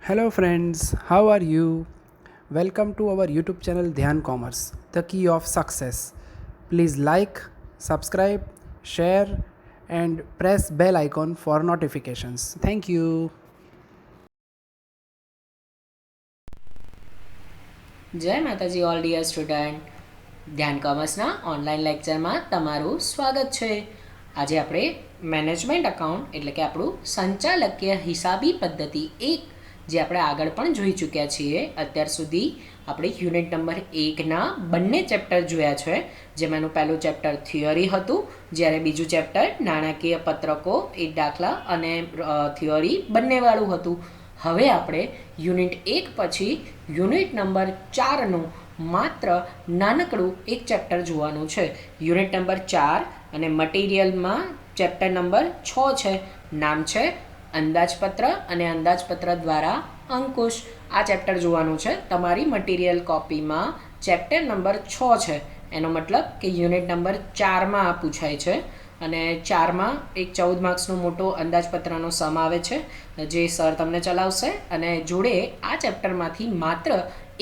Hello, friends. How are you? Welcome to our YouTube channel Dhyan Commerce, the key of success. Please like, subscribe, share, and press bell icon for notifications. Thank you. જય માતાજી all dear student. ધ્યાન કોમર્સના online લેક્ચરમાં તમારું સ્વાગત છે. આજે આપણે management account એટલે કે આપણું સંચાલકીય હિસાબી પદ્ધતિ એક જે આપણે આગળ પણ જોઈ ચૂક્યા છીએ. અત્યાર સુધી આપણે યુનિટ નંબર 1ના બંને ચેપ્ટર જોયા છે, જેમાંનું પહેલું ચેપ્ટર થિયરી હતું, જ્યારે બીજું ચેપ્ટર નાણાકીય પત્રકો, એક દાખલા અને થિયરી બંનેવાળું હતું. હવે આપણે યુનિટ 1 પછી યુનિટ નંબર 4નું માત્ર નાનકડું એક ચેપ્ટર જોવાનું છે. યુનિટ નંબર 4 અને મટીરિયલમાં ચેપ્ટર નંબર 6 છે. નામ છે અંદાજપત્ર અને અંદાજપત્ર દ્વારા અંકુશ. આ ચેપ્ટર જોવાનું છે. તમારી મટીરિયલ કોપીમાં ચેપ્ટર નંબર 6 છે, એનો મતલબ કે યુનિટ નંબર 4માં આ પૂછાય છે. અને 4માં એક 14 માર્ક્સનો મોટો અંદાજપત્રનો સમ આવે છે, જે સર તમને ચલાવશે. અને જોડે આ ચેપ્ટરમાંથી માત્ર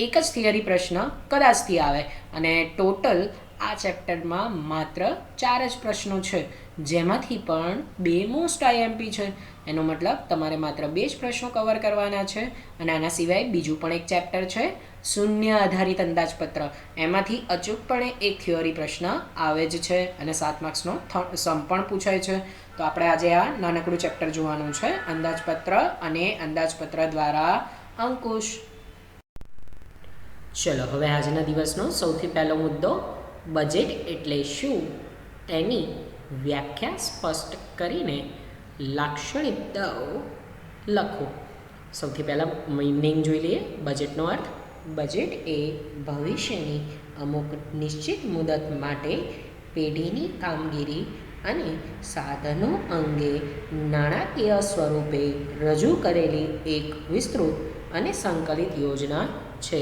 એક જ થિયરી પ્રશ્ન કદાચથી આવે. અને ટોટલ આ ચેપ્ટરમાં માત્ર 4 જ પ્રશ્નો છે, જેમાંથી પણ 2 મોસ્ટ આઈએમપી છે. એનો મતલબ તમારે માત્ર 2 જ પ્રશ્નો કવર કરવાના છે. અને આના સિવાય બીજું પણ એક ચેપ્ટર છે શૂન્ય આધારિત અંદાજપત્ર. એમાંથી અચૂકપણે એક થિયરી પ્રશ્ન આવે જ છે અને 7 માર્ક્સનો સમ પણ પૂછાય છે. તો આપણે આજે આ નાનકડું ચેપ્ટર જોવાનું છે, અંદાજપત્ર અને અંદાજપત્ર દ્વારા અંકુશ. ચલો હવે આજના દિવસનો સૌથી પહેલો મુદ્દો, બજેટ એટલે શું તેની વ્યાખ્યા સ્પષ્ટ કરીને લાક્ષણિકતાઓ લખો. સૌથી પહેલાં મિનિંગ જોઈ લઈએ. બજેટનો અર્થ: બજેટ એ ભવિષ્યની અમુક નિશ્ચિત મુદત માટે પેઢીની કામગીરી અને સાધનો અંગે નાણાકીય સ્વરૂપે રજૂ કરેલી એક વિસ્તૃત અને સંકલિત યોજના છે.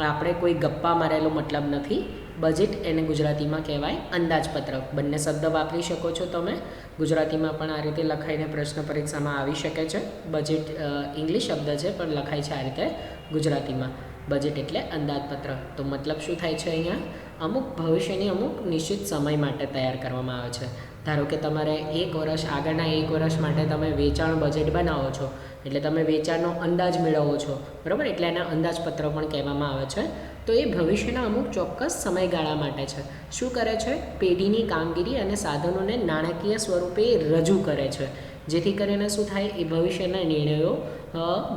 આપણે કોઈ ગપ્પા મારેલો મતલબ નથી. બજેટ એને ગુજરાતીમાં કહેવાય અંદાજપત્ર. બંને શબ્દ વાપરી શકો છો તમે. ગુજરાતીમાં પણ આ રીતે લખાઈને પ્રશ્ન પરીક્ષામાં આવી શકે છે. બજેટ ઇંગ્લિશ શબ્દ છે, પણ લખાય છે આ રીતે ગુજરાતીમાં. બજેટ એટલે અંદાજપત્ર. તો મતલબ શું થાય છે અહીંયા? અમુક ભવિષ્યની અમુક નિશ્ચિત સમય માટે તૈયાર કરવામાં આવે છે. ધારો કે તમારે આગળના એક વર્ષ માટે તમે વેચાણ બજેટ બનાવો છો, એટલે તમે વેચાણનો અંદાજ મેળવો છો, બરાબર? એટલે એના અંદાજપત્ર પણ કહેવામાં આવે છે. તો એ ભવિષ્યના અમુક ચોક્કસ સમયગાળા માટે છે. શું કરે છે? પેઢીની કામગીરી અને સાધનોને નાણાકીય સ્વરૂપે રજૂ કરે છે, જેથી કરીને શું થાય? એ ભવિષ્યના નિર્ણયો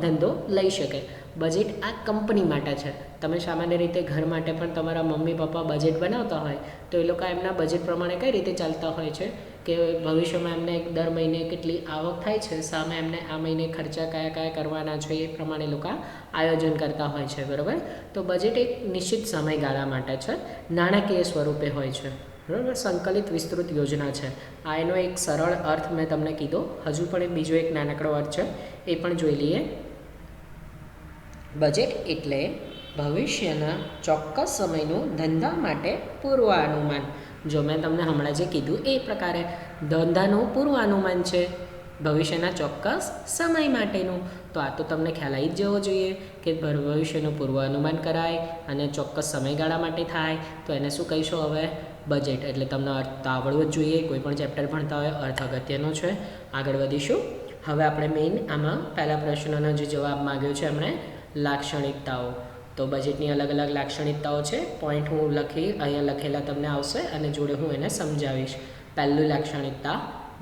ધંધો લઈ શકે. બજેટ આ કંપની માટે છે. તમે સામાન્ય રીતે ઘર માટે પણ તમારા મમ્મી પપ્પા બજેટ બનાવતા હોય, તો એ લોકો એમના બજેટ પ્રમાણે કઈ રીતે ચાલતા હોય છે કે ભવિષ્યમાં એમને દર મહિને કેટલી આવક થાય છે, સામે એમને આ મહિને ખર્ચા કયા કયા કરવાના છે, એ પ્રમાણે લોકો આયોજન કરતા હોય છે, બરાબર? તો બજેટ એક નિશ્ચિત સમયગાળા માટે છે, નાણાકીય સ્વરૂપે હોય છે, બરાબર? સંકલિત વિસ્તૃત યોજના છે. આ એનો એક સરળ અર્થ મેં તમને કીધો. હજુ પણ બીજો એક નાનકડો અર્થ છે, એ પણ જોઈ લઈએ. બજેટ એટલે ભવિષ્યના ચોક્કસ સમયનું ધંધા માટે પૂર્વાનુમાન. જો મેં તમને હમણાં જે કીધું એ પ્રકારે ધંધાનું પૂર્વાનુમાન છે, ભવિષ્યના ચોક્કસ સમય માટેનું. તો આ તો તમને ખ્યાલ આવી જ જવો જોઈએ કે ભવિષ્યનું પૂર્વાનુમાન કરાય અને ચોક્કસ સમયગાળા માટે થાય, તો એને શું કહીશું હવે? બજેટ. એટલે તમને અર્થ તો આવડવો જ જોઈએ. કોઈ પણ ચેપ્ટર ભણતા હોય અર્થ અગત્યનો છે. આગળ વધીશું. હવે આપણે મેઇન આમાં પહેલા પ્રશ્નનો જે જવાબ માગ્યો છે એમણે, લાક્ષણિકતાઓ. તો બજેટની અલગ અલગ લાક્ષણિકતાઓ છે. પોઈન્ટ હું અહીંયા લખેલા તમને આવશે અને જોડે હું એને સમજાવીશ. પહેલું લાક્ષણિકતા,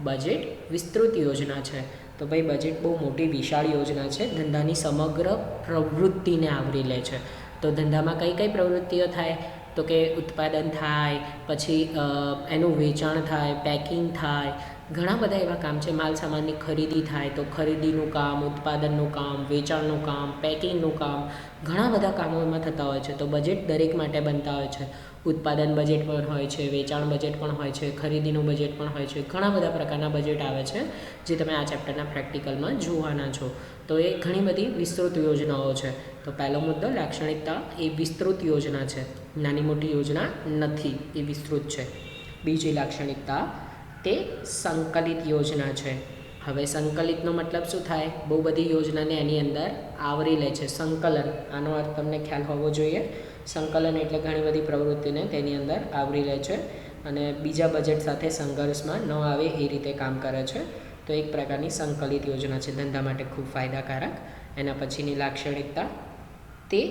બજેટ વિસ્તૃત યોજના છે. તો ભાઈ બજેટ બહુ મોટી વિશાળ યોજના છે, ધંધાની સમગ્ર પ્રવૃત્તિને આવરી લે છે. તો ધંધામાં કઈ કઈ પ્રવૃત્તિઓ થાય? તો કે ઉત્પાદન થાય, પછી એનું વેચાણ થાય, પેકિંગ થાય, ઘણા બધા એવા કામ છે. માલ સામાનની ખરીદી થાય, તો ખરીદીનું કામ, ઉત્પાદનનું કામ, વેચાણનું કામ, પેકિંગનું કામ, ઘણા બધા કામો એમાં થતા હોય છે. તો બજેટ દરેક માટે બનતા હોય છે. ઉત્પાદન બજેટ પણ હોય છે, વેચાણ બજેટ પણ હોય છે, ખરીદીનું બજેટ પણ હોય છે. ઘણા બધા પ્રકારના બજેટ આવે છે, જે તમે આ ચેપ્ટરના પ્રેક્ટિકલમાં જોવાના છો. તો એ ઘણી બધી વિસ્તૃત યોજનાઓ છે. તો પહેલો મુદ્દો, લાક્ષણિકતા એ વિસ્તૃત યોજના છે, નાની મોટી યોજના નથી, એ વિસ્તૃત છે. બીજી લાક્ષણિકતા, તે સંકલિત યોજના છે. હવે સંકલિતનો મતલબ શું થાય? બહુ બધી યોજનાને એની અંદર આવરી લે છે. સંકલન, આનો અર્થ તમને ખ્યાલ હોવો જોઈએ. સંકલન એટલે ઘણી બધી પ્રવૃત્તિને તેની અંદર આવરી લે છે અને બીજા બજેટ સાથે સંઘર્ષમાં ન આવે એ રીતે કામ કરે છે. તો એક પ્રકારની સંકલિત યોજના છે, ધંધા માટે ખૂબ ફાયદાકારક. એના પછીની લાક્ષણિકતા, તે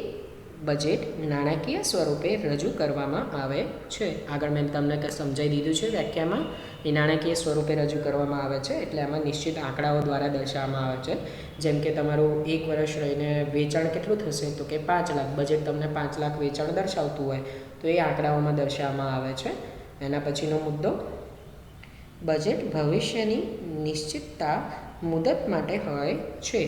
બજેટ નાણાકીય સ્વરૂપે રજૂ કરવામાં આવે છે. આગળ મેં તમને સમજાવી દીધું છે વ્યાખ્યામાં. એ નાણાકીય સ્વરૂપે રજૂ કરવામાં આવે છે એટલે આમાં નિશ્ચિત આંકડાઓ દ્વારા દર્શાવવામાં આવે છે. જેમ કે તમારું 1 વર્ષ રહીને વેચાણ કેટલું થશે? તો કે 5 લાખ. બજેટ તમને 5 લાખ વેચાણ દર્શાવતું હોય તો એ આંકડાઓમાં દર્શાવવામાં આવે છે. એના પછીનો મુદ્દો, બજેટ ભવિષ્યની નિશ્ચિતતા મુદત માટે હોય છે.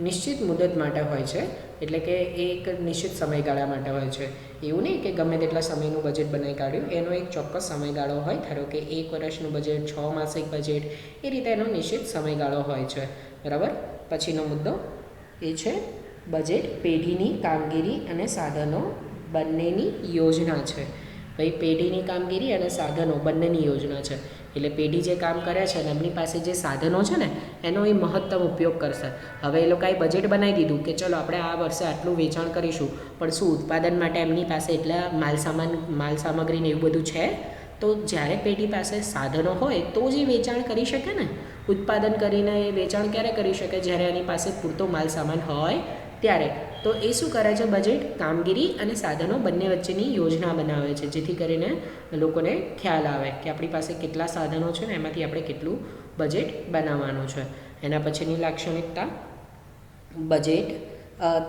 નિશ્ચિત મુદત માટે હોય છે એટલે કે એક નિશ્ચિત સમયગાળા માટે હોય છે. એવું નહીં કે ગમે તેટલા સમયનું બજેટ બનાવી કાઢ્યું, એનો એક ચોક્કસ સમયગાળો હોય. ધારો કે 1 વર્ષનું બજેટ, 6 માસિક બજેટ, એ રીતે એનો નિશ્ચિત સમયગાળો હોય છે. બરાબર. પછીનો મુદ્દો એ છે બજેટ પેઢીની કામગીરી અને સાધનો બંનેની યોજના છે. ભાઈ પેઢીની કામગીરી અને સાધનો બંનેની યોજના છે. એટલે પેઢી જે કામ કરે છે ને એમની પાસે જે સાધનો છે ને એનો એ મહત્તમ ઉપયોગ કરશે. હવે એ લોકોએ બજેટ બનાવી દીધું કે ચલો આપણે આ વર્ષે આટલું વેચાણ કરીશું, પણ શું ઉત્પાદન માટે એમની પાસે એટલા માલ સામગ્રીને એવું બધું છે? તો જ્યારે પેઢી પાસે સાધનો હોય તો જ એ વેચાણ કરી શકે ને. ઉત્પાદન કરીને એ વેચાણ ક્યારે કરી શકે? જ્યારે એની પાસે પૂરતો માલ સામાન હોય ત્યારે. તો એ શું કરે છે? બજેટ કામગીરી અને સાધનો બંને વચ્ચેની યોજના બનાવે છે, જેથી કરીને લોકોને ખ્યાલ આવે કે આપણી પાસે કેટલા સાધનો છે ને એમાંથી આપણે કેટલું બજેટ બનાવવાનું છે. એના પછીની લાક્ષણિકતા, બજેટ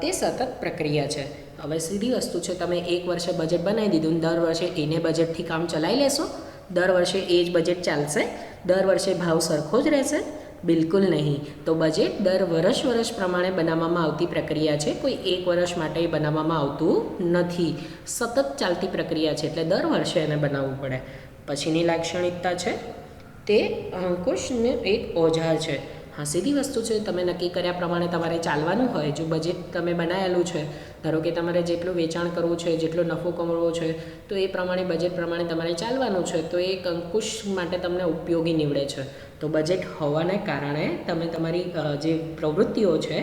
તે સતત પ્રક્રિયા છે. હવે સીધી વસ્તુ છે, તમે 1 વર્ષે બજેટ બનાવી દીધું, દર વર્ષે એને બજેટથી કામ ચલાવી લેશો? દર વર્ષે એ જ બજેટ ચાલશે? દર વર્ષે ભાવ સરખો જ રહેશે? બિલકુલ નહીં. તો બજેટ દર વર્ષ પ્રમાણે બનાવવામાં આવતી પ્રક્રિયા છે. કોઈ 1 વર્ષ માટે બનાવવામાં આવતું નથી. સતત ચાલતી પ્રક્રિયા છે એટલે દર વર્ષે એને બનાવવું પડે. પછીની લાક્ષણિકતા છે, તે અંકુશનું એક ઓજાર છે. હા, સીધી વસ્તુ છે, તમે નક્કી કર્યા પ્રમાણે તમારે ચાલવાનું હોય. જો બજેટ તમે બનાવેલું છે, ધારો કે તમારે જેટલું વેચાણ કરવું છે, જેટલો નફો કમાવવો છે, તો એ પ્રમાણે બજેટ પ્રમાણે તમારે ચાલવાનું છે. તો એક અંકુશ માટે તમને ઉપયોગી નીવડે છે. તો બજેટ હોવાને કારણે તમે તમારી જે પ્રવૃત્તિઓ છે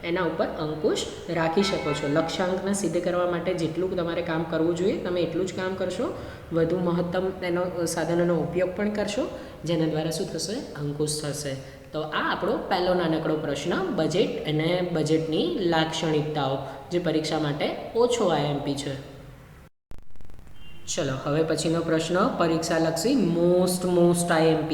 એના ઉપર અંકુશ રાખી શકો છો. લક્ષ્યાંકને સિદ્ધ કરવા માટે જેટલું તમારે કામ કરવું જોઈએ તમે એટલું જ કામ કરશો. વધુ મહત્તમ એનો સાધનોનો ઉપયોગ પણ કરશો, જેના દ્વારા શું થશે? અંકુશ થશે. તો આ આપણો પહેલો નાનકડો પ્રશ્ન, બજેટ અને બજેટની લાક્ષણિકતાઓ, જે પરીક્ષા માટે ઓછો IMP છે. ચલો હવે પછીનો પ્રશ્ન પરીક્ષાલક્ષી મોસ્ટ IMP.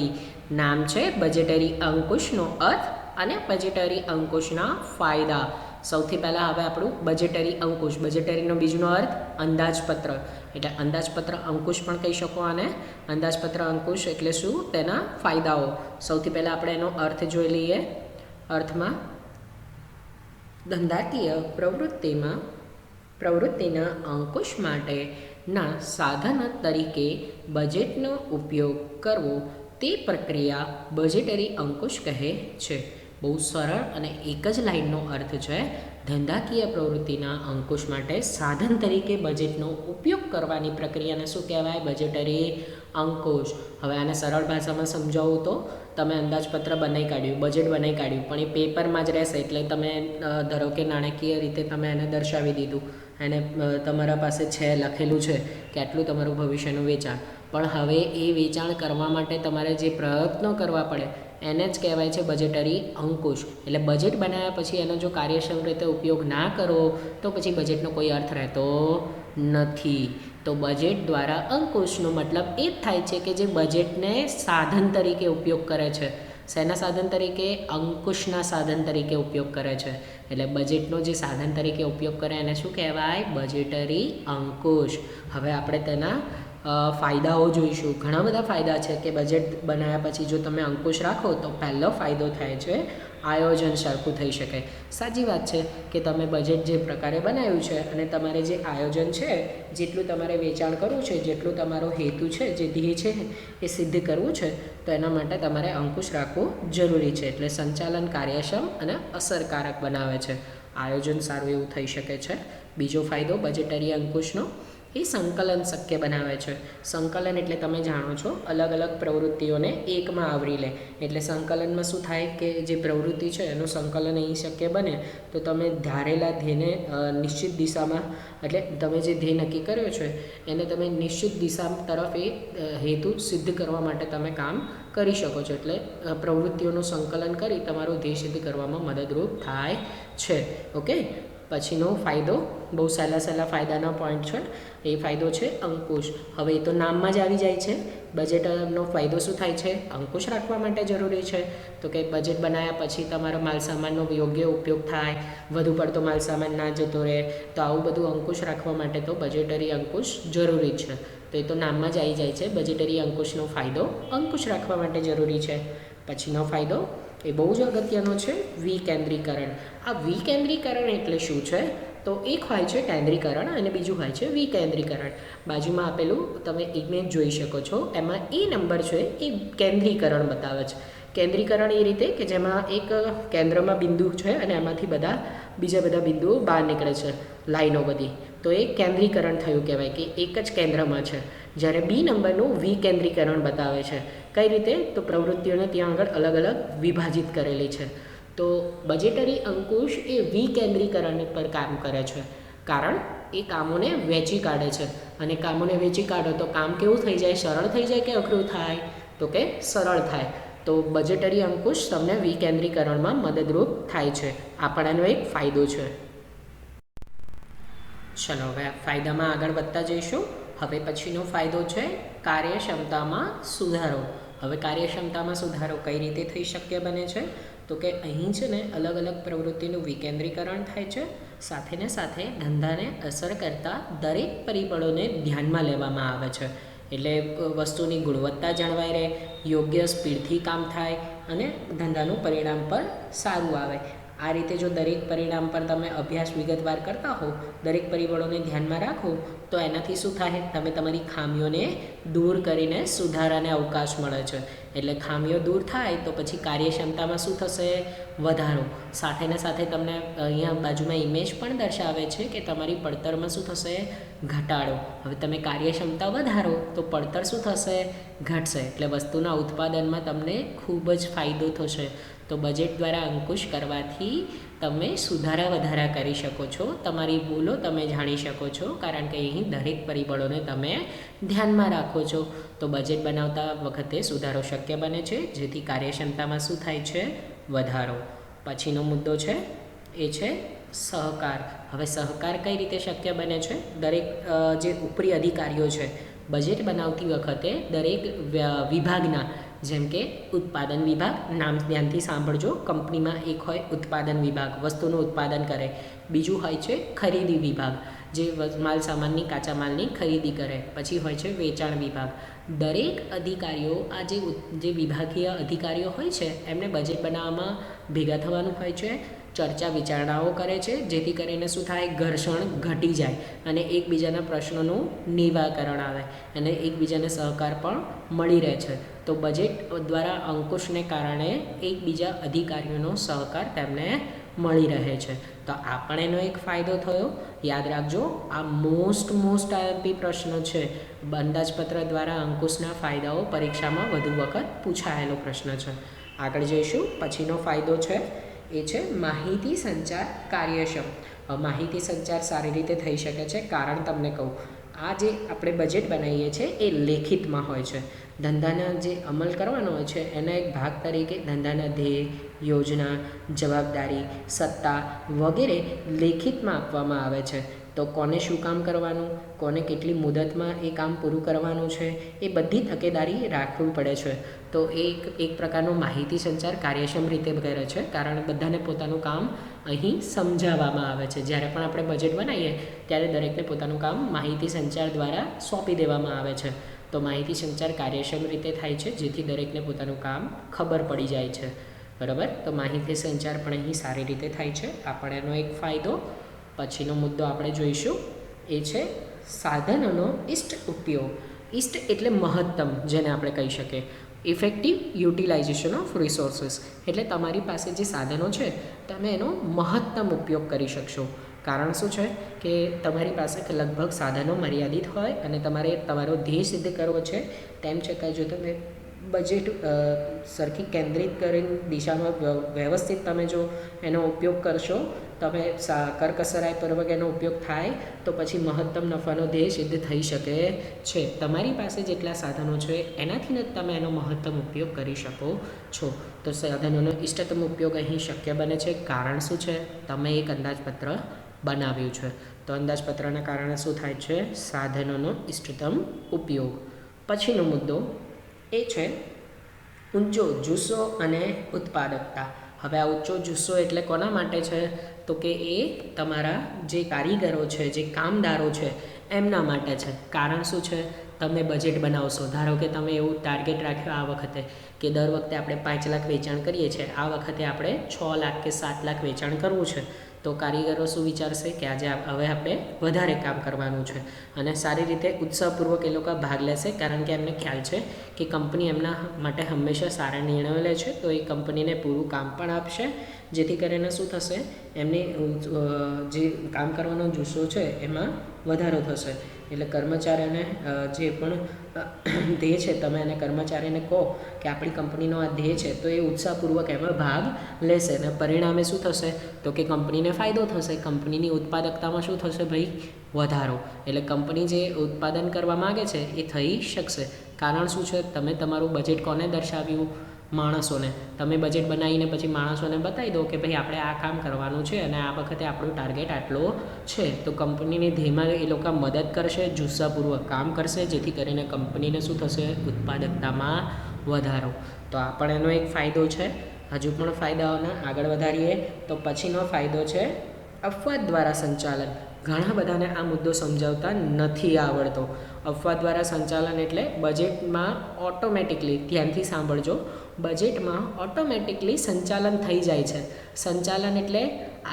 નામ છે બજેટરી અંકુશનો અર્થ અને બજેટરી અંકુશના ફાયદા. સૌથી પહેલાં હવે આપણું બજેટરી અંકુશ. બજેટરીનો બીજનો અર્થ અંદાજપત્ર. એટલે અંદાજપત્ર અંકુશ પણ કહી શકો અને અંદાજપત્ર અંકુશ એટલે શું? તેના ફાયદાઓ. સૌથી પહેલાં આપણે એનો અર્થ જોઈ લઈએ. અર્થમાં ધંધાકીય પ્રવૃત્તિના અંકુશ માટેના સાધન તરીકે બજેટનો ઉપયોગ કરવો, તે પ્રક્રિયા બજેટરી અંકુશ કહે છે. બહુ સરળ અને એક જ લાઇનનો અર્થ છે. ધંધાકીય પ્રવૃત્તિના અંકુશ માટે સાધન તરીકે બજેટનો ઉપયોગ કરવાની પ્રક્રિયાને શું કહેવાય? બજેટરી અંકુશ. હવે આને સરળ ભાષામાં સમજાવું તો, તમે અંદાજપત્ર બનાવી કાઢ્યું, બજેટ બનાવી કાઢ્યું, પણ એ પેપરમાં જ રહેશે. એટલે તમે ધારો કે નાણાકીય રીતે તમે એને દર્શાવી દીધું, એને તમારા પાસે છે, લખેલું છે કે આટલું તમારું ભવિષ્યનું વેચાણ, પણ હવે એ વેચાણ કરવા માટે તમારે જે પ્રયત્નો કરવા પડે એને જ કહેવાય છે બજેટરી અંકુશ. એટલે બજેટ બનાવ્યા પછી એનો જો કાર્યક્ષમ રીતે ઉપયોગ ના કરો તો પછી બજેટનો કોઈ અર્થ રહેતો નથી. તો બજેટ દ્વારા અંકુશનો મતલબ એ જ થાય છે કે જે બજેટને સાધન તરીકે ઉપયોગ કરે છે. શેના સાધન તરીકે? અંકુશના સાધન તરીકે ઉપયોગ કરે છે. એટલે બજેટનો જે સાધન તરીકે ઉપયોગ કરે એને શું કહેવાય? બજેટરી અંકુશ. હવે આપણે તેના ફાયદાઓ જોઈશું. ઘણા બધા ફાયદા છે કે બજેટ બનાવ્યા પછી જો તમે અંકુશ રાખો તો પહેલો ફાયદો થાય છે આયોજન સરખું થઈ શકે. સાચી વાત છે કે તમે બજેટ જે પ્રકારે બનાવ્યું છે અને તમારે જે આયોજન છે, જેટલું તમારે વેચાણ કરવું છે, જેટલું તમારો હેતુ છે, જે ધ્યેય છે એ સિદ્ધ કરવું છે, તો એના માટે તમારે અંકુશ રાખવું જરૂરી છે. એટલે સંચાલન કાર્યક્ષમ અને અસરકારક બનાવે છે. આયોજન સારું એવું થઈ શકે છે. બીજો ફાયદો બજેટરી અંકુશનો, એ સંકલન શક્ય બનાવે છે. સંકલન એટલે તમે જાણો છો અલગ અલગ પ્રવૃત્તિઓને એકમાં આવરી લે. એટલે સંકલનમાં શું થાય કે જે પ્રવૃત્તિ છે એનું સંકલન અહીં શક્ય બને તો તમે ધારેલા ધ્યેયને નિશ્ચિત દિશામાં, એટલે તમે જે ધ્યેય નક્કી કર્યો છે એને તમે નિશ્ચિત દિશા તરફ એ હેતુ સિદ્ધ કરવા માટે તમે કામ કરી શકો છો. એટલે પ્રવૃત્તિઓનું સંકલન કરી તમારો ધ્યેય સિદ્ધ કરવામાં મદદરૂપ થાય છે. ઓકે, પછીનો ફાયદો, બહુ સહેલા ફાયદાના પોઈન્ટ છે. એ ફાયદો છે અંકુશ. હવે એ તો નામમાં જ આવી જાય છે. બજેટનો ફાયદો શું થાય છે? અંકુશ રાખવા માટે જરૂરી છે. તો કે બજેટ બનાવ્યા પછી તમારો માલસામાનનો યોગ્ય ઉપયોગ થાય, વધુ પડતો માલસામાન ના જતો રહે. તો આવું બધું અંકુશ રાખવા માટે તો બજેટરી અંકુશ જરૂરી છે. તો એ તો નામમાં જ આવી જાય છે. બજેટરી અંકુશનો ફાયદો અંકુશ રાખવા માટે જરૂરી છે. પછીનો ફાયદો એ બહુ જ અગત્યનો છે, વિકેન્દ્રીકરણ. આ વિકેન્દ્રીકરણ એટલે શું છે? તો એક હોય છે કેન્દ્રીકરણ અને બીજું હોય છે વિકેન્દ્રીકરણ. બાજુમાં આપેલું તમે ઇમેજ જોઈ શકો છો, એમાં એ નંબર છે એ કેન્દ્રીકરણ બતાવે છે. કેન્દ્રીકરણ એ રીતે કે જેમાં એક કેન્દ્રમાં બિંદુ છે અને એમાંથી બીજા બધા બિંદુઓ બહાર નીકળે છે, લાઈનો બધી. તો એ કેન્દ્રીકરણ થયું કહેવાય કે એક જ કેન્દ્રમાં છે. જ્યારે બી નંબરનું વિકેન્દ્રીકરણ બતાવે છે. કઈ રીતે? તો પ્રવૃત્તિઓને ત્યાં આગળ અલગ અલગ વિભાજિત કરેલી છે. તો બજેટરી અંકુશ એ વિકેન્દ્રીકરણ પર કામ કરે છે, કારણ એ કામોને વહેંચી કાઢે છે. અને કામોને વહેંચી કાઢો તો કામ કેવું થઈ જાય? સરળ થઈ જાય કે અઘરું થાય? તો કે સરળ થાય. તો બજેટરી અંકુશ તમને વિકેન્દ્રીકરણમાં મદદરૂપ થાય છે. આ પણ એનો એક ફાયદો છે. ચલો હવે ફાયદામાં આગળ વધતા જઈશું. હવે પછીનો ફાયદો છે કાર્યક્ષમતામાં સુધારો. હવે કાર્યક્ષમતામાં સુધારો કઈ રીતે થઈ શક્ય બને છે? તો કે અહીં છે ને અલગ અલગ પ્રવૃત્તિનું વિકેન્દ્રીકરણ થાય છે. સાથે ને સાથે ધંધાને અસર કરતા દરેક પરિબળોને ધ્યાનમાં લેવામાં આવે છે. એટલે વસ્તુની ગુણવત્તા જળવાઈ રહે, યોગ્ય સ્પીડથી કામ થાય અને ધંધાનું પરિણામ પર સારું આવે. આ રીતે જો દરેક પરિણામ પર તમે અભ્યાસ વિગતવાર કરતા હો, દરેક પરિબળોને ધ્યાનમાં રાખો, તો એનાથી શું થાય? તમે તમારી ખામીઓને દૂર કરીને સુધારાને અવકાશ મળે છે. એટલે ખામીઓ દૂર થાય તો પછી કાર્યક્ષમતામાં શું થશે? વધારો. સાથે ને સાથે તમને અહીંયા બાજુમાં ઇમેજ પણ દર્શાવે છે કે તમારી પડતરમાં શું થશે? ઘટાડો. હવે તમે કાર્યક્ષમતા વધારો તો પડતર શું થશે? ઘટશે. એટલે વસ્તુના ઉત્પાદનમાં તમને ખૂબ જ ફાયદો થશે. તો બજેટ દ્વારા અંકુશ કરવાથી તમે સુધારા વધારા કરી શકો છો. તમારી ભૂલો તમે જાણી શકો છો, કારણ કે અહીં દરેક પરિબળોને તમે ધ્યાનમાં રાખો છો. તો બજેટ બનાવતા વખતે સુધારો શક્ય બને છે, જેથી કાર્યક્ષમતામાં શું થાય છે? વધારો. પછીનો મુદ્દો છે એ છે સહકાર. હવે સહકાર કઈ રીતે શક્ય બને છે? દરેક જે ઉપરી અધિકારીઓ છે, બજેટ બનાવતી વખતે દરેક વિભાગના, જેમ કે ઉત્પાદન વિભાગ, નામ ધ્યાનથી સાંભળજો. કંપનીમાં એક હોય ઉત્પાદન વિભાગ, વસ્તુનું ઉત્પાદન કરે. બીજું હોય છે ખરીદી વિભાગ, જે માલ સામાનની, કાચા માલની ખરીદી કરે. પછી હોય છે વેચાણ વિભાગ. દરેક અધિકારીઓ, આ જે વિભાગીય અધિકારીઓ હોય છે, એમને બજેટ બનાવવામાં ભેગા થવાનું હોય છે, ચર્ચા વિચારણાઓ કરે છે, જેથી કરીને શું થાય? ઘર્ષણ ઘટી જાય અને એકબીજાના પ્રશ્નોનું નિરાકરણ આવે અને એકબીજાને સહકાર પણ મળી રહે છે. તો બજેટ દ્વારા અંકુશને કારણે એકબીજા અધિકારીઓનો સહકાર તેમને મળી રહે છે. તો આ પણ એનો એક ફાયદો થયો. યાદ રાખજો, આ મોસ્ટ આઈએમપી પ્રશ્ન છે. અંદાજપત્ર દ્વારા અંકુશના ફાયદાઓ પરીક્ષામાં વધુ વખત પૂછાયેલો પ્રશ્ન છે. આગળ જઈશું. પછીનો ફાયદો છે એ છે માહિતી સંચાર કાર્યક્ષમ. માહિતી સંચાર સારી રીતે થઈ શકે છે, કારણ તમને કહું, આ જે આપણે બજેટ બનાવીએ છીએ એ લેખિતમાં હોય છે. ધંધાના જે અમલ કરવાનો હોય છે એના એક ભાગ તરીકે ધંધાના ધ્યેય, યોજના, જવાબદારી, સત્તા વગેરે લેખિતમાં આપવામાં આવે છે. તો કોને શું કામ કરવાનું, કોને કેટલી મુદતમાં એ કામ પૂરું કરવાનું છે, એ બધી તકેદારી રાખવી પડે છે. તો એક પ્રકારનો માહિતી સંચાર કાર્યક્ષમ રીતે કરે છે, કારણ બધાને પોતાનું કામ અહીં સમજાવવામાં આવે છે. જ્યારે પણ આપણે બજેટ બનાવીએ ત્યારે દરેકને પોતાનું કામ માહિતી સંચાર દ્વારા સોંપી દેવામાં આવે છે. તો માહિતી સંચાર કાર્યક્ષમ રીતે થાય છે, જેથી દરેકને પોતાનું કામ ખબર પડી જાય છે. બરાબર? તો માહિતી સંચાર પણ અહીં સારી રીતે થાય છે. આ પણ એનો એક ફાયદો. પછીનો મુદ્દો આપણે જોઈશું એ છે સાધનોનો ઇષ્ટ ઉપયોગ. ઇષ્ટ એટલે મહત્તમ, જેને આપણે કહી શકીએ. ઇફેક્ટિવ યુટિલાઇઝેશન ઓફ રિસોર્સિસ, એટલે તમારી પાસે જે સાધનો છે તમે એનો મહત્તમ ઉપયોગ કરી શકશો. કારણ શું છે કે તમારી પાસે લગભગ સાધનો મર્યાદિત હોય અને તમારે તમારો ધ્યેય સિદ્ધ કરવો છે. તેમ છતાં જો તમે બજેટ સરખી કેન્દ્રિત કરીને દિશામાં વ્યવસ્થિત તમે જો એનો ઉપયોગ કરશો, તમે કરકસરાઈપૂર્વક એનો ઉપયોગ થાય તો પછી મહત્તમ નફાનો ધ્યેય સિદ્ધ થઈ શકે છે. તમારી પાસે જેટલા સાધનો છે એનાથી જ તમે એનો મહત્તમ ઉપયોગ કરી શકો છો. તો સાધનોનો ઇષ્ટતમ ઉપયોગ અહીં શક્ય બને છે. કારણ શું છે? તમે એક અંદાજપત્ર બનાવ્યું છે. તો અંદાજપત્રના કારણે શું થાય છે? સાધનોનો ઇષ્ટતમ ઉપયોગ. પછીનો મુદ્દો એ છે ઊંચો જુસ્સો અને ઉત્પાદકતા. હવે આ ઊંચો જુસ્સો એટલે કોના માટે છે? તો કે એ તમારા જે કારીગરો છે, જે કામદારો છે એમના માટે છે. કારણ શું છે? તમે બજેટ બનાવશો, ધારો કે તમે એવું ટાર્ગેટ રાખ્યો આ વખતે કે દર વખતે આપણે 5 લાખ વેચાણ કરીએ છીએ, આ વખતે આપણે 6 લાખ કે 7 લાખ વેચાણ કરવું છે. તો કારીગરો શું વિચારશે કે આજે હવે આપણે વધારે કામ કરવાનું છે અને સારી રીતે ઉત્સાહપૂર્વક એ લોકો ભાગ લેશે. કારણ કે એમને ખ્યાલ છે કે કંપની એમના માટે હંમેશા સારા નિર્ણયો લે છે, તો એ કંપનીને પૂરું કામ પણ આપશે. જેથી કરીને શું થશે? એમની જે કામ કરવાનો જુસ્સો છે એમાં વધારો થશે. એટલે કર્મચારીઓને જે પણ ધ્યેય છે તમે એને કર્મચારીને કહો કે આપણી કંપનીનો આ ધ્યેય છે, તો એ ઉત્સાહપૂર્વક એમાં ભાગ લેશે અને પરિણામે શું થશે? તો કે કંપનીને ફાયદો થશે. કંપનીની ઉત્પાદકતામાં શું થશે ભાઈ? વધારો. એટલે કંપની જે ઉત્પાદન કરવા માગે છે એ થઈ શકશે. કારણ શું છે? તમે તમારું બજેટ કોને દર્શાવ્યું? માણસોને. તમે બજેટ બનાવીને પછી માણસોને બતાવી દો કે ભાઈ આપણે આ કામ કરવાનું છે અને આ વખતે આપણું ટાર્ગેટ આટલો છે. તો કંપનીની ધ્યેયમાં એ લોકો મદદ કરશે, જુસ્સાપૂર્વક કામ કરશે, જેથી કરીને કંપનીને શું થશે? ઉત્પાદકતામાં વધારો. તો આ પણ એનો એક ફાયદો છે. હજુ પણ ફાયદાઓને આગળ વધારીએ તો પછીનો ફાયદો છે અપવાદ દ્વારા સંચાલન. ઘણા બધાને આ મુદ્દો સમજાવતા નથી આવડતો. અપવાદ દ્વારા સંચાલન એટલે બજેટમાં ઓટોમેટિકલી, ધ્યાનથી સાંભળજો, બજેટમાં ઓટોમેટિકલી સંચાલન થઈ જાય છે. સંચાલન એટલે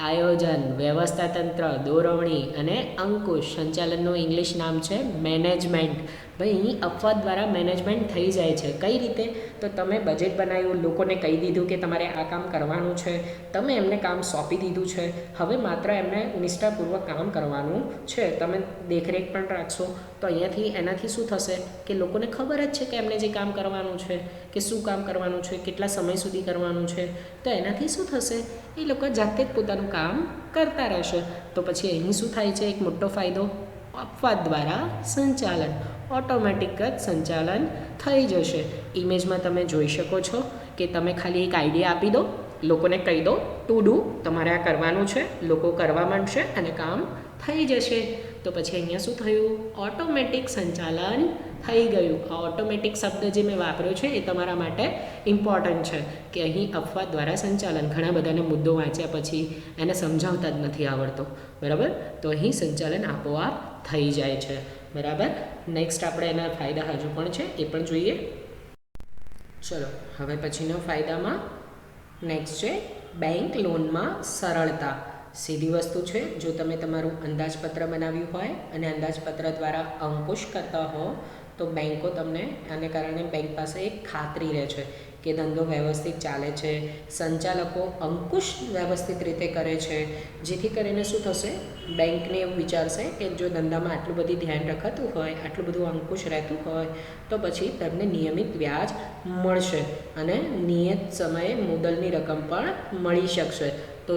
આયોજન, વ્યવસ્થા તંત્ર, દોરવણી અને અંકુશ. સંચાલનનું ઇંગ્લિશ નામ છે મેનેજમેન્ટ. ભાઈ અહીં અપવાદ દ્વારા મેનેજમેન્ટ થઈ જાય છે. કઈ રીતે? તો તમે બજેટ બનાવ્યું, લોકોને કહી દીધું કે તમારે આ કામ કરવાનું છે, તમે એમને કામ સોંપી દીધું છે, હવે માત્ર એમને નિષ્ઠાપૂર્વક કામ કરવાનું છે. તમે દેખરેખ પણ રાખશો તો અહીંયાથી એનાથી શું થશે કે લોકોને ખબર જ છે કે એમને જે કામ કરવાનું છે, કે શું કામ કરવાનું છે, કેટલા સમય સુધી કરવાનું છે. તો એનાથી શું થશે? એ લોકો જાતે જ પોતાનું કામ કરતા રહેશે. તો પછી અહીં શું થાય છે? એક મોટો ફાયદો, અપવાદ દ્વારા સંચાલન, ઓટોમેટિક જ સંચાલન થઈ જશે. ઇમેજમાં તમે જોઈ શકો છો કે તમે ખાલી એક આઈડિયા આપી દો, લોકોને કહી દો ટુ ડુ, તમારે આ કરવાનું છે, લોકો કરવા માંડશે અને કામ થઈ જશે. તો પછી અહીંયા શું થયું? ઓટોમેટિક સંચાલન થઈ ગયું. આ ઓટોમેટિક શબ્દ જે મેં વાપર્યો છે એ તમારા માટે ઇમ્પોર્ટન્ટ છે કે અહીં અપવાદ દ્વારા સંચાલન. ઘણા બધાને મુદ્દો વાંચ્યા પછી એને સમજાવતા જ નથી આવડતો, બરાબર? તો અહીં સંચાલન આપોઆપ થઈ જાય છે, બરાબર? નેક્સ્ટ આપણે એના ફાયદા હજુ પણ છે એ પણ જોઈએ. ચલો હવે પછીનો ફાયદામાં નેક્સ્ટ છે બેંક લોનમાં સરળતા. સીધી વસ્તુ છે, જો તમે તમારું અંદાજપત્ર બનાવ્યું હોય અને અંદાજપત્ર દ્વારા અંકુશ કરતા હો તો બેંકો તમને આને કારણે બેંક પાસે એક ખાતરી રહે છે કે ધંધો વ્યવસ્થિત ચાલે છે, સંચાલકો અંકુશ વ્યવસ્થિત રીતે કરે છે. જેથી કરીને શું થશે? બેંકને એવું વિચારશે કે જો ધંધામાં આટલું બધું ધ્યાન રખાતું હોય, આટલું બધું અંકુશ રહેતું હોય તો પછી તમને નિયમિત વ્યાજ મળશે અને નિયત સમયે મુદ્દલની રકમ પણ મળી શકશે. તો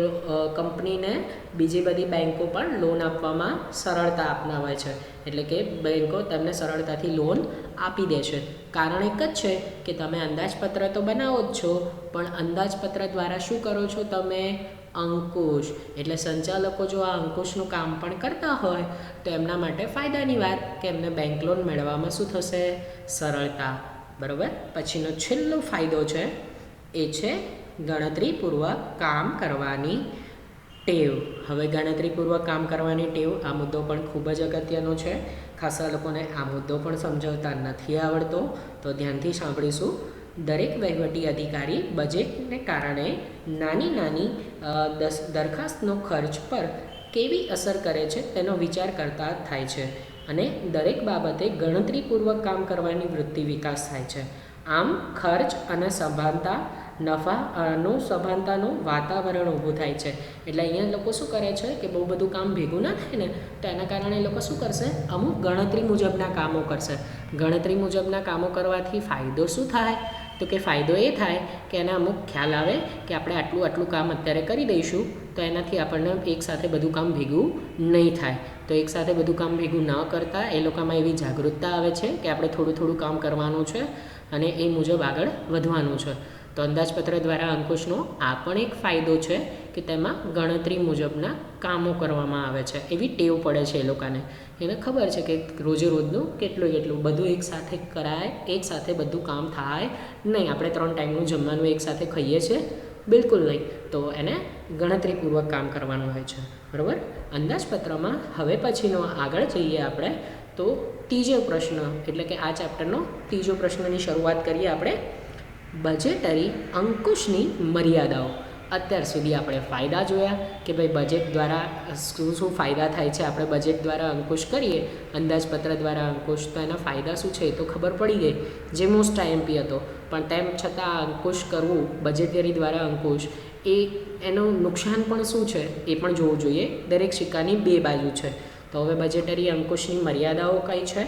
કંપનીને બીજી બધી બેંકો પણ લોન આપવામાં સરળતા અપનાવે છે. એટલે કે બેંકો તમને સરળતાથી લોન આપી દે છે. કારણ એક જ છે કે તમે અંદાજપત્ર તો બનાવો જ છો, પણ અંદાજપત્ર દ્વારા શું કરો છો તમે? અંકુશ. એટલે સંચાલકો જો આ અંકુશનું કામ પણ કરતા હોય તો એમના માટે ફાયદાની વાત કે એમને બેંક લોન મેળવવામાં શું થશે? સરળતા, બરાબર? પછીનો છેલ્લો ફાયદો છે એ છે ગણતરીપૂર્વક કામ કરવાની ટેવ. હવે ગણતરીપૂર્વક કામ કરવાની ટેવ, આ મુદ્દો પણ ખૂબ જ અગત્યનો છે. ખાસા લોકોને આ મુદ્દો પણ સમજાવતા નથી આવડતો, તો ધ્યાનથી સાંભળીશું. દરેક વહીવટી અધિકારી બજેટને કારણે નાની નાની દરખાસ્તનો ખર્ચ પર કેવી અસર કરે છે તેનો વિચાર કરતા થાય છે અને દરેક બાબતે ગણતરીપૂર્વક કામ કરવાની વૃત્તિ વિકાસ થાય છે. આમ ખર્ચ અને સભાનતા નફાનું સભાનતાનું વાતાવરણ ઊભું થાય છે. એટલે અહીંયા લોકો શું કરે છે કે બહુ બધું કામ ભેગું ના થાય ને, તો એના કારણે એ લોકો શું કરશે, અમુક ગણતરી મુજબના કામો કરશે. ગણતરી મુજબના કામો કરવાથી ફાયદો શું થાય, તો કે ફાયદો એ થાય કે એને અમુક ખ્યાલ આવે કે આપણે આટલું આટલું કામ અત્યારે કરી દઈશું તો એનાથી આપણને એકસાથે બધું કામ ભેગું નહીં થાય. તો એકસાથે બધું કામ ભેગું ન કરતાં એ લોકોમાં એવી જાગૃતતા આવે છે કે આપણે થોડું થોડું કામ કરવાનું છે અને એ મુજબ આગળ વધવાનું છે. તો અંદાજપત્ર દ્વારા અંકુશનો આ પણ એક ફાયદો છે કે તેમાં ગણતરી મુજબના કામો કરવામાં આવે છે. એવી ટેવ પડે છે એ લોકોને, એને ખબર છે કે રોજે રોજનું કેટલું બધું એકસાથે કરાય, એકસાથે બધું કામ થાય નહીં. આપણે 3 ટાઈમનું જમવાનું એકસાથે ખાઈએ છીએ? બિલકુલ નહીં. તો એને ગણતરીપૂર્વક કામ કરવાનું હોય છે. બરાબર. અંદાજપત્રમાં હવે પછીનો આગળ જઈએ આપણે તો ત્રીજો પ્રશ્ન, એટલે કે આ ચેપ્ટરનો ત્રીજો પ્રશ્નની શરૂઆત કરીએ આપણે. બજેટરી અંકુશની મર્યાદાઓ. અત્યાર સુધી આપણે ફાયદા જોયા કે ભાઈ બજેટ દ્વારા શું ફાયદા થાય છે. આપણે બજેટ દ્વારા અંકુશ કરીએ, અંદાજપત્ર દ્વારા અંકુશ, તો એના ફાયદા શું છે એ તો ખબર પડી ગઈ, જે મોસ્ટ આઈએમપી હતો. પણ તેમ છતાં અંકુશ કરવું, બજેટરી દ્વારા અંકુશ, એનું નુકસાન પણ શું છે એ પણ જોવું જોઈએ. દરેક સિક્કાની 2 બાજુ છે. તો હવે બજેટરી અંકુશની મર્યાદાઓ કઈ છે,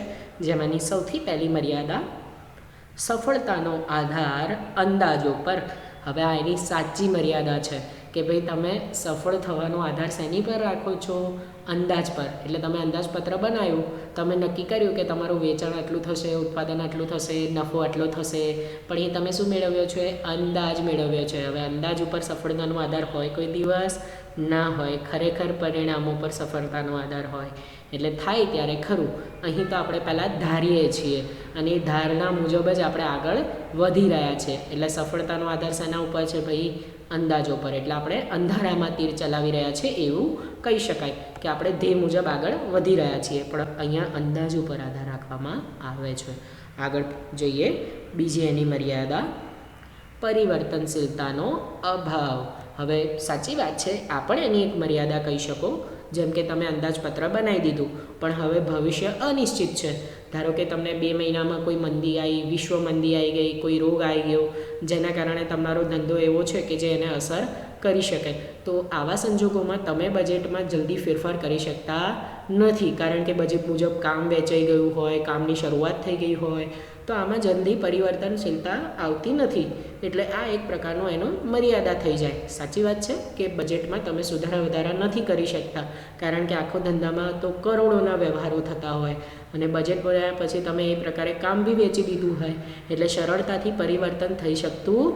જેમાંની સૌથી પહેલી મર્યાદા, સફળતાનો આધાર અંદાજો પર. હવે આ એની સાચી મર્યાદા છે કે ભાઈ તમે સફળ થવાનો આધાર શેની પર રાખો છો, અંદાજ પર. એટલે તમે અંદાજપત્ર બનાવ્યું, તમે નક્કી કર્યું કે તમારું વેચાણ આટલું થશે, ઉત્પાદન આટલું થશે, નફો આટલો થશે, પણ એ તમે શું મેળવ્યો છે, અંદાજ મેળવ્યો છે. હવે અંદાજ ઉપર સફળતાનો આધાર હોય કોઈ દિવસ? ના હોય. ખરેખર પરિણામો પર સફળતાનો આધાર હોય. એટલે થાય ત્યારે ખરું. અહીં તો આપણે પહેલાં ધારીએ છીએ અને એ ધારણા મુજબ જ આપણે આગળ વધી રહ્યા છીએ. એટલે સફળતાનો આધાર શેના ઉપર છે ભાઈ? અંદાજો પર. એટલે આપણે અંધારામાં તીર ચલાવી રહ્યા છીએ એવું કહી શકાય કે આપણે ધ્યેય મુજબ આગળ વધી રહ્યા છીએ, પણ અહીંયા અંદાજ ઉપર આધાર રાખવામાં આવે છે. આગળ જઈએ. બીજી એની મર્યાદા, પરિવર્તનશીલતાનો અભાવ. હવે સાચી વાત છે, આ પણ એની એક મર્યાદા કહી શકો. જેમ કે તમે અંદાજપત્ર બનાવી દીધું, પણ હવે ભવિષ્ય અનિશ્ચિત છે. ધારો કે તમને 2 મહિનામાં કોઈ મંદી આવી, વિશ્વ મંદી આવી ગઈ, કોઈ રોગ આવી ગયો, જેના કારણે તમારો ધંધો એવો છે કે જે એને અસર કરી શકે. તો આવા સંજોગોમાં તમે બજેટમાં જલ્દી ફેરફાર કરી શકતા નથી, કારણ કે બજેટ મુજબ કામ વેચાઈ ગયું હોય, કામની શરૂઆત થઈ ગઈ હોય, તો આમાં જલ્દી પરિવર્તનશીલતા આવતી નથી. એટલે આ એક પ્રકારનો એનો મર્યાદા થઈ જાય. સાચી વાત છે કે બજેટમાં તમે સુધારા વધારા નથી કરી શકતા, કારણ કે આખો ધંધામાં તો કરોડોના વ્યવહારો થતા હોય અને બજેટ બનાવ્યા પછી તમે એ પ્રકારે કામ બી વેચી દીધું હોય, એટલે સરળતાથી પરિવર્તન થઈ શકતું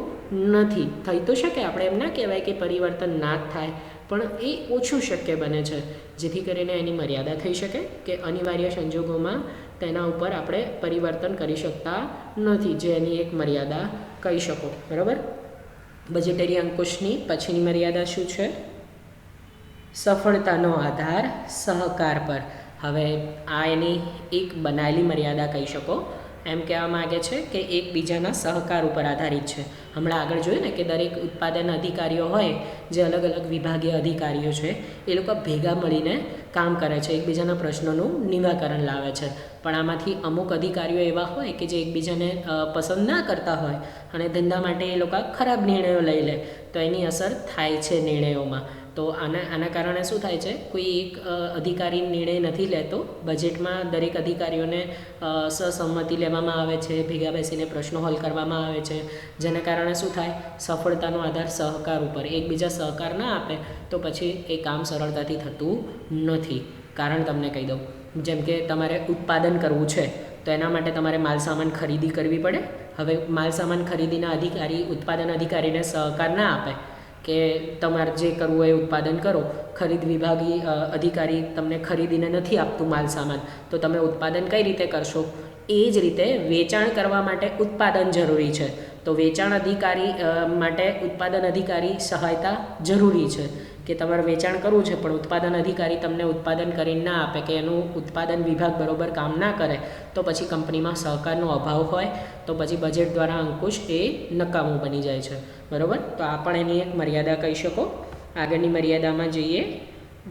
નથી. થઈ તો શકે, આપણે એમ ના કહેવાય કે પરિવર્તન ના જ થાય, પણ એ ઓછું શક્ય બને છે. જેથી કરીને એની મર્યાદા થઈ શકે કે અનિવાર્ય સંજોગોમાં તેના ઉપર આપણે પરિવર્તન કરી શકતા નથી, જે એની એક મર્યાદા કહી શકો. બરાબર. બજેટરી અંકુશની પછીની મર્યાદા શું છે? સફળતાનો આધાર સહકાર પર. હવે આ એની એક બનાવેલી મર્યાદા કહી શકો. એમ કહેવા માગે છે કે એકબીજાના સહકાર ઉપર આધારિત છે. હમણાં આગળ જોયું ને કે દરેક ઉત્પાદન અધિકારીઓ હોય, જે અલગ અલગ વિભાગીય અધિકારીઓ છે, એ લોકો ભેગા મળીને કામ કરે છે, એકબીજાના પ્રશ્નોનું નિરાકરણ લાવે છે. પણ આમાંથી અમુક અધિકારીઓ એવા હોય કે જે એકબીજાને પસંદ ના કરતા હોય અને ધંધા માટે એ લોકો ખરાબ નિર્ણયો લઈ લે, તો એની અસર થાય છે નિર્ણયોમાં. તો આના કારણે શું થાય છે, કોઈ એક અધિકારી નિર્ણય નથી લેતો. બજેટમાં દરેક અધિકારીઓને સહસંમતિ લેવામાં આવે છે, ભેગા બેસીને પ્રશ્નો હલ કરવામાં આવે છે, જેના કારણે શું થાય, સફળતાનો આધાર સહકાર ઉપર. એકબીજા સહકાર ના આપે તો પછી એ કામ સરળતાથી થતું નથી. કારણ તમને કહી દઉં, જેમ કે તમારે ઉત્પાદન કરવું છે તો એના માટે તમારે માલસામાન ખરીદી કરવી પડે. હવે માલસામાન ખરીદીના અધિકારી ઉત્પાદન અધિકારીને સહકાર ના આપે કે તમારે જે કરવું હોય એ ઉત્પાદન કરો, ખરીદ વિભાગી અધિકારી તમને ખરીદીને નથી આપતું માલસામાન, તો તમે ઉત્પાદન કઈ રીતે કરશો? એ જ રીતે વેચાણ કરવા માટે ઉત્પાદન જરૂરી છે, તો વેચાણ અધિકારી માટે ઉત્પાદન અધિકારી સહાયતા જરૂરી છે કે તમારે વેચાણ કરવું છે પણ ઉત્પાદન અધિકારી તમને ઉત્પાદન કરીને ના આપે કે એનું ઉત્પાદન વિભાગ બરાબર કામ ના કરે, તો પછી કંપનીમાં સહકારનો અભાવ હોય તો પછી બજેટ દ્વારા અંકુશ એ નકામું બની જાય છે. બરાબર. તો આ પણ એની એક મર્યાદા કહી શકો. આગળની મર્યાદામાં જઈએ.